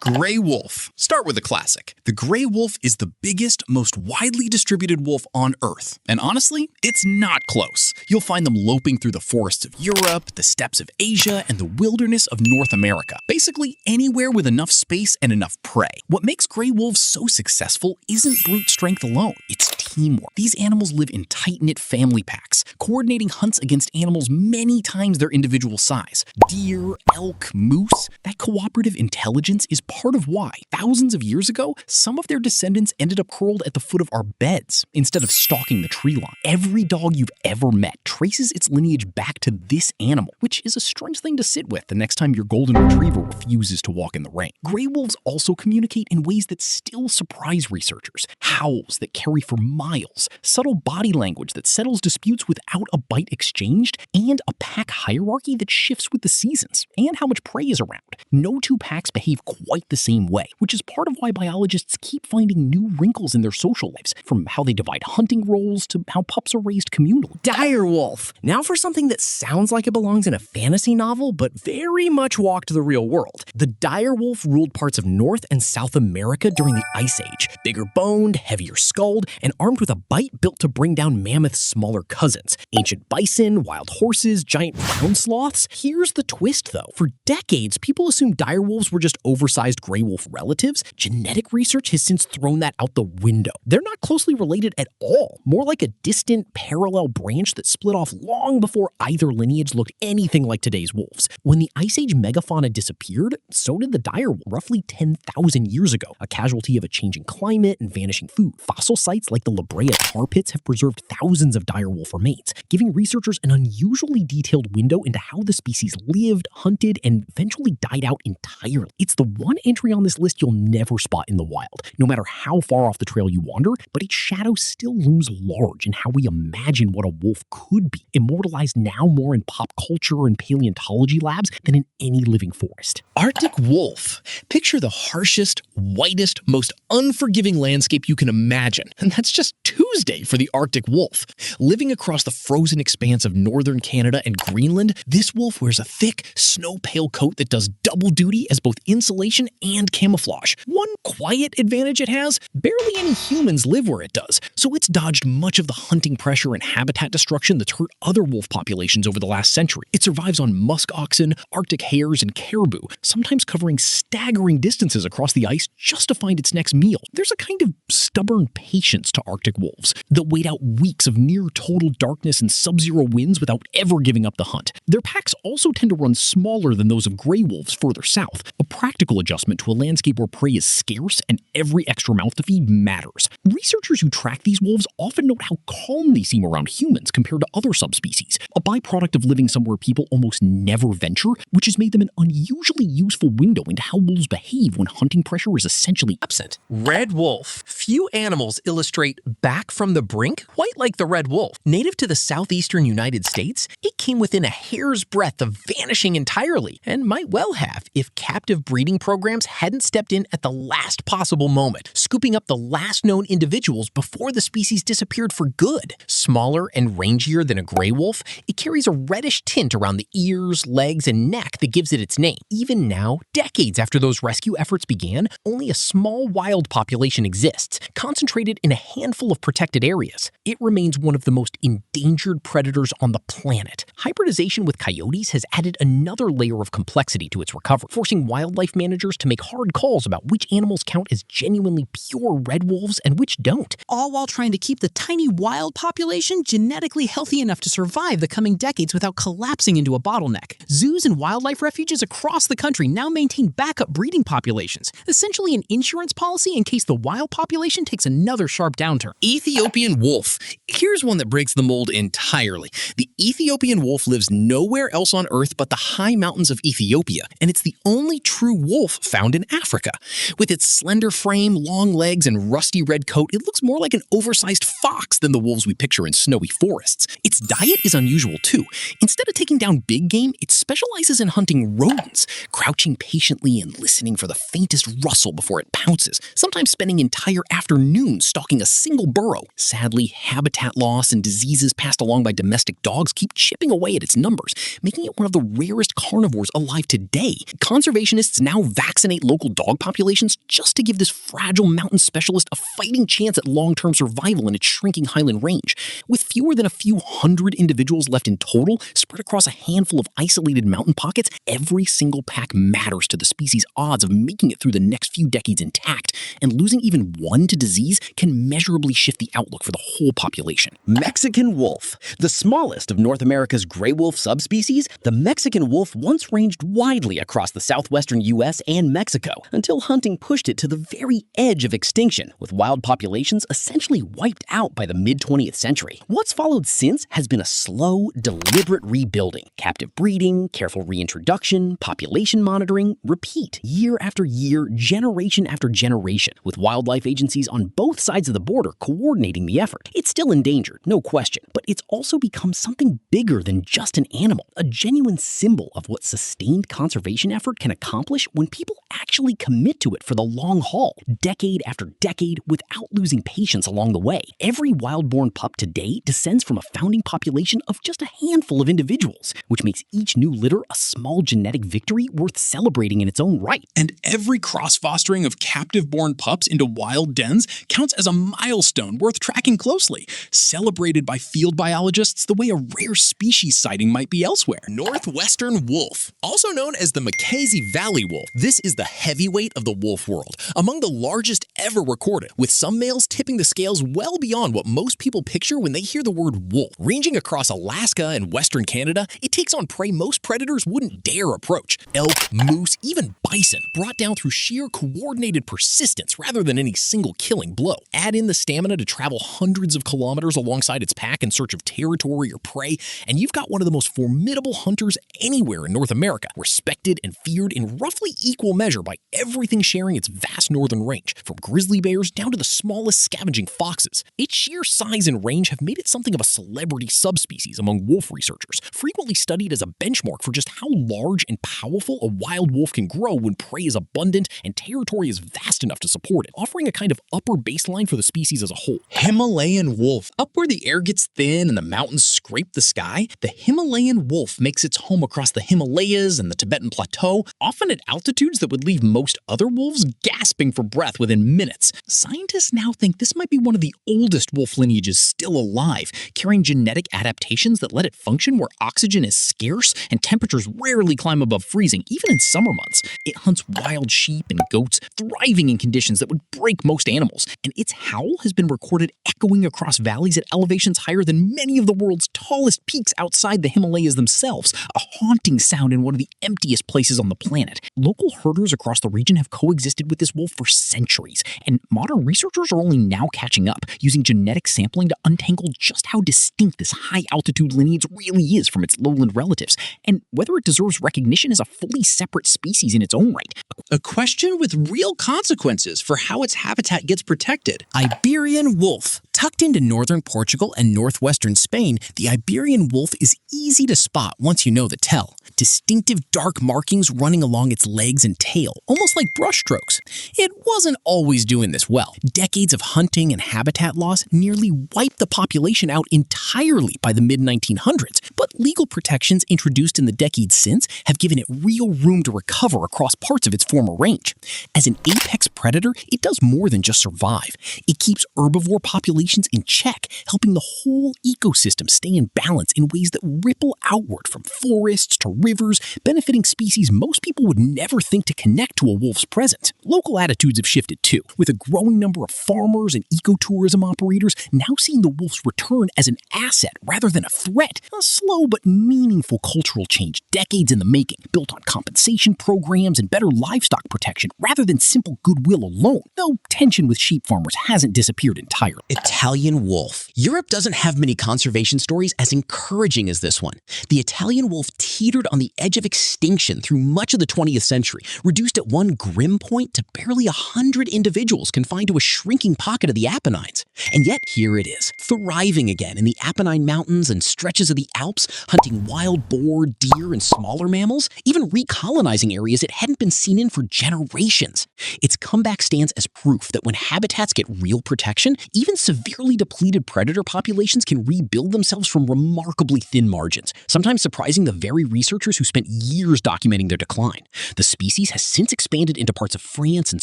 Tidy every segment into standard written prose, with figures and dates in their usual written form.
Gray wolf. Start with a classic. The gray wolf is the biggest, most widely distributed wolf on Earth. And honestly, it's not close. You'll find them loping through the forests of Europe, the steppes of Asia, and the wilderness of North America. Basically anywhere with enough space and enough prey. What makes gray wolves so successful isn't brute strength alone, it's teamwork. These animals live in tight-knit family packs, coordinating hunts against animals many times their individual size. Deer, elk, moose. That cooperative intelligence is part of why, thousands of years ago, some of their descendants ended up curled at the foot of our beds instead of stalking the tree line. Every dog you've ever met traces its lineage back to this animal, which is a strange thing to sit with the next time your golden retriever refuses to walk in the rain. Gray wolves also communicate in ways that still surprise researchers. Howls that carry for miles, subtle body language that settles disputes without a bite exchanged, and a pack hierarchy that shifts with the seasons and how much prey is around. No two packs behave quite the same way, which is part of why biologists keep finding new wrinkles in their social lives, from how they divide hunting roles to how pups are raised communally. Dire wolf. Now for something that sounds like it belongs in a fantasy novel, but very much walked the real world. The dire wolf ruled parts of North and South America during the Ice Age. Bigger boned, heavier skulled, and armed with a bite built to bring down mammoth's smaller cousins. Ancient bison, wild horses, giant ground sloths. Here's the twist though. For decades, people assumed dire wolves were just oversized gray wolf relatives. Genetic research has since thrown that out the window. They're not closely related at all, more like a distant parallel branch that split off long before either lineage looked anything like today's wolves. When the Ice Age megafauna disappeared, so did the dire wolf roughly 10,000 years ago, a casualty of a changing climate and vanishing food. Fossil sites like the La Brea tar pits have preserved thousands of dire wolf remains, giving researchers an unusually detailed window into how the species lived, hunted, and eventually died out entirely. It's the one entry on this list you'll never spot in the wild, no matter how far off the trail you wander, but its shadow still looms large in how we imagine what a wolf could be, immortalized now more in pop culture and paleontology labs than in any living forest. Arctic wolf. Picture the harshest, whitest, most unforgiving landscape you can imagine. And that's just Tuesday for the Arctic wolf. Living across the frozen expanse of northern Canada and Greenland, this wolf wears a thick, snow-pale coat that does double duty as both insulation and camouflage. One quiet advantage it has, barely any humans live where it does, so it's dodged much of the hunting pressure and habitat destruction that's hurt other wolf populations over the last century. It survives on musk oxen, Arctic hares, and caribou, sometimes covering staggering distances across the ice just to find its next meal. There's a kind of stubborn patience to Arctic wolves that wait out weeks of near total darkness and sub-zero winds without ever giving up the hunt. Their packs also tend to run smaller than those of gray wolves further south, a practical adjustment to a landscape where prey is scarce and every extra mouth to feed matters. Researchers who track these wolves often note how calm they seem around humans compared to other subspecies, a byproduct of living somewhere people almost never venture, which has made them an unusually useful window into how wolves behave when hunting pressure is essentially absent. Red wolf. Few animals illustrate back from the brink quite like the red wolf. Native to the southeastern United States, it came within a hair's breadth of vanishing entirely, and might well have if captive breeding programs hadn't stepped in at the last possible moment, scooping up the last known individuals before the species disappeared for good. Smaller and rangier than a gray wolf, it carries a reddish tint around the ears, legs, and neck that gives it its name. Even now, decades after those rescue efforts began, only a small wild population exists, concentrated in a handful of protected areas. It remains one of the most endangered predators on the planet. Hybridization with coyotes has added another layer of complexity to its recovery, forcing wildlife managers to make hard calls about which animals count as genuinely pure red wolves and which don't. All while trying to keep the tiny wild population genetically healthy enough to survive the coming decades without collapsing into a bottleneck. Zoos and wildlife refuges across the country now maintain backup breeding populations, essentially an insurance policy in case the wild population takes another sharp downturn. Ethiopian wolf. Here's one that breaks the mold entirely. The Ethiopian wolf lives nowhere else on Earth but the high mountains of Ethiopia, and it's the only true wolf found in Africa. With its slender frame, long legs, and rusty red coat, it looks more like an oversized fox than the wolves we picture in snowy forests. Its diet is unusual too. Instead of taking down big game, it specializes in hunting rodents, crouching patiently and listening for the faintest rustle before it pounces, sometimes spending entire afternoons stalking a single burrow. Sadly, habitat loss and diseases passed along by domestic dogs keep chipping away at its numbers, making it one of the rarest carnivores alive today. Conservationists now vaccinate local dog populations just to give this fragile mountain specialist a fighting chance at long-term survival in its shrinking highland range. With fewer than a few hundred individuals left in total, spread across a handful of isolated mountain pockets, every single pack matters to the species' odds of making it through the next few decades intact, and losing even one to disease can measurably shift the outlook for the whole population. Mexican wolf. The smallest of North America's gray wolf subspecies, the Mexican wolf once ranged widely across the southwestern U.S. and Mexico until hunting pushed it to the very edge of extinction, with wild populations essentially wiped out by the mid-20th century. What's followed since has been a slow, deliberate rebuilding. Captive breeding, careful reintroduction, population monitoring, repeat, year after year, generation after generation, with wildlife agencies on both sides of the border coordinating the effort. It's still endangered, no question, but it's also become something bigger than just an animal, a genuine symbol of what sustained conservation effort can accomplish when people actually commit to it for the long haul, decade after decade, without losing patience along the way. Every wild-born pup today descends from a founding population of just a handful of individuals, which makes each new litter a small genetic victory worth celebrating in its own right. And every cross-fostering of captive-born pups into wild dens counts as a milestone worth tracking closely, celebrated by field biologists the way a rare species sighting might be elsewhere. Northwestern Wolf, also known as the Mackenzie Valley Wolf. This is the heavyweight of the wolf world, among the largest ever recorded, with some males tipping the scales well beyond what most people picture when they hear the word wolf. Ranging across Alaska and western Canada, it takes on prey most predators wouldn't dare approach. Elk, moose, even bison, brought down through sheer coordinated persistence rather than any single killing blow. Add in the stamina to travel hundreds of kilometers alongside its pack in search of territory or prey, and you've got one of the most formidable hunters anywhere in North America, respected and feared in roughly equal measure by everything sharing its vast northern range, from grizzly bears down to the smallest scavenging foxes. Its sheer size and range have made it something of a celebrity subspecies among wolf researchers, frequently studied as a benchmark for just how large and powerful a wild wolf can grow when prey is abundant and territory is vast enough to support it, offering a kind of upper baseline for the species as a whole. Himalayan wolf. Up where the air gets thin and the mountains scrape the sky, the Himalayan wolf makes its home across the Himalayas and the Tibetan Plateau, often at altitudes that would leave most other wolves gasping for breath within minutes. Scientists now think this might be one of the oldest wolf lineages still alive, carrying genetic adaptations that let it function where oxygen is scarce and temperatures rarely climb above freezing, even in summer months. It hunts wild sheep and goats, thriving in conditions that would break most animals, and its howl has been recorded echoing across valleys at elevations higher than many of the world's tallest peaks outside the Himalayas themselves, a haunting sound in one of the emptiest places on the planet. Local herders across the region have coexisted with this wolf for centuries, and modern researchers are only now catching up, using genetic sampling to untangle just how distinct this high-altitude lineage really is from its lowland relatives, and whether it deserves recognition as a fully separate species in its own right. A question with real consequences for how its habitat gets protected. Iberian Wolf. Tucked into northern Portugal and northwestern Spain, the Iberian wolf is easy to spot once you know the tell. Distinctive dark markings running along its legs and tail, almost like brushstrokes. It wasn't always doing this well. Decades of hunting and habitat loss nearly wiped the population out entirely by the mid-1900s, but legal protections introduced in the decades since have given it real room to recover across parts of its former range. As an apex predator, it does more than just survive. It keeps herbivore populations in check, helping the whole ecosystem stay in balance in ways that ripple outward from forests to rivers, benefiting species most people would never think to connect to a wolf's presence. Local attitudes have shifted too, with a growing number of farmers and ecotourism operators now seeing the wolf's return as an asset rather than a threat. A slow but meaningful cultural change, decades in the making, built on compensation programs and better livestock protection rather than simple goodwill alone, though tension with sheep farmers hasn't disappeared entirely. Italian wolf. Europe doesn't have many conservation stories as encouraging as this one. The Italian wolf teetered on the edge of extinction through much of the 20th century, reduced at one grim point to barely 100 individuals confined to a shrinking pocket of the Apennines. And yet, here it is, thriving again in the Apennine Mountains and stretches of the Alps, hunting wild boar, deer, and smaller mammals, even recolonizing areas it hadn't been seen in for generations. Its comeback stands as proof that when habitats get real protection, even severely depleted predator populations can rebuild themselves from remarkably thin margins, sometimes surprising the very researchers who spent years documenting their decline. The species has since expanded into parts of France and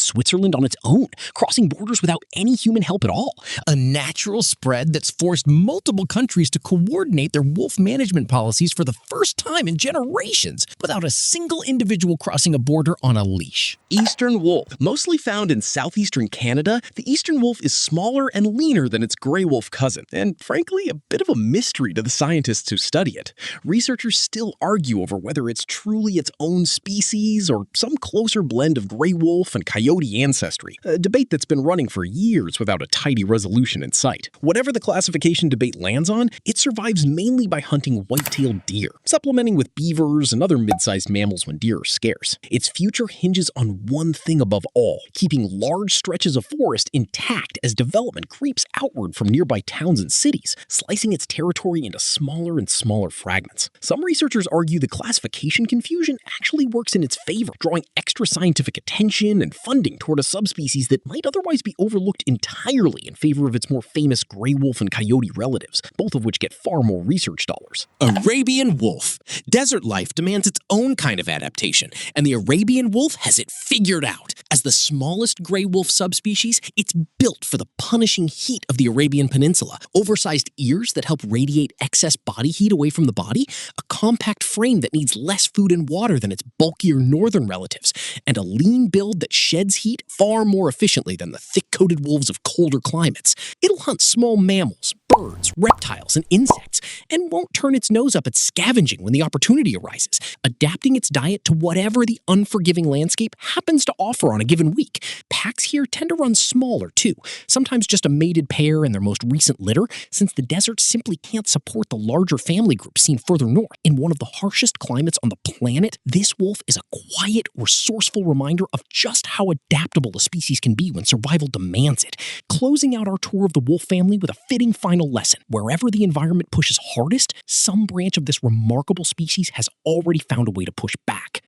Switzerland on its own, crossing borders without any human help at all. A natural spread that's forced multiple countries to coordinate their wolf management policies for the first time in generations, without a single individual crossing a border on a leash. Eastern wolf. Mostly found in southeastern Canada, the eastern wolf is smaller and leaner than its gray wolf cousin, and frankly, a bit of a mystery to the scientists who study it. Researchers still argue over whether it's truly its own species or some closer blend of gray wolf and coyote ancestry, a debate that's been running for years without a tidy resolution in sight. Whatever the classification debate lands on, it survives mainly by hunting white-tailed deer, supplementing with beavers and other mid-sized mammals when deer are scarce. Its future hinges on one thing above all: keeping large stretches of forest intact as development creeps outward from nearby towns and cities, slicing its territory into smaller and smaller fragments. Some researchers argue the classification confusion actually works in its favor, drawing extra scientific attention and funding toward a subspecies that might otherwise be overlooked entirely in favor of its more famous gray wolf and coyote relatives, both of which get far more research dollars. Arabian Wolf. Desert life demands its own kind of adaptation, and the Arabian wolf has it figured out. As the smallest gray wolf subspecies, it's built for the punishing heat of the Arabian Peninsula. Oversized ears that help radiate excess body heat away from the body, a compact frame that needs less food and water than its bulkier northern relatives, and a lean build that sheds heat far more efficiently than the thick-coated wolves of colder climates. It'll hunt small mammals, birds, reptiles, and insects, and won't turn its nose up at scavenging when the opportunity arises, adapting its diet to whatever the unforgiving landscape happens to offer on a given week. Packs here tend to run smaller, too, sometimes just a mated pair and their most recent litter, since the desert simply can't support the larger family groups seen further north. In one of the harshest climates on the planet, this wolf is a quiet, resourceful reminder of just how adaptable a species can be when survival demands it, closing out our tour of the wolf family with a fitting final lesson. Wherever the environment pushes hardest, some branch of this remarkable species has already found a way to push back.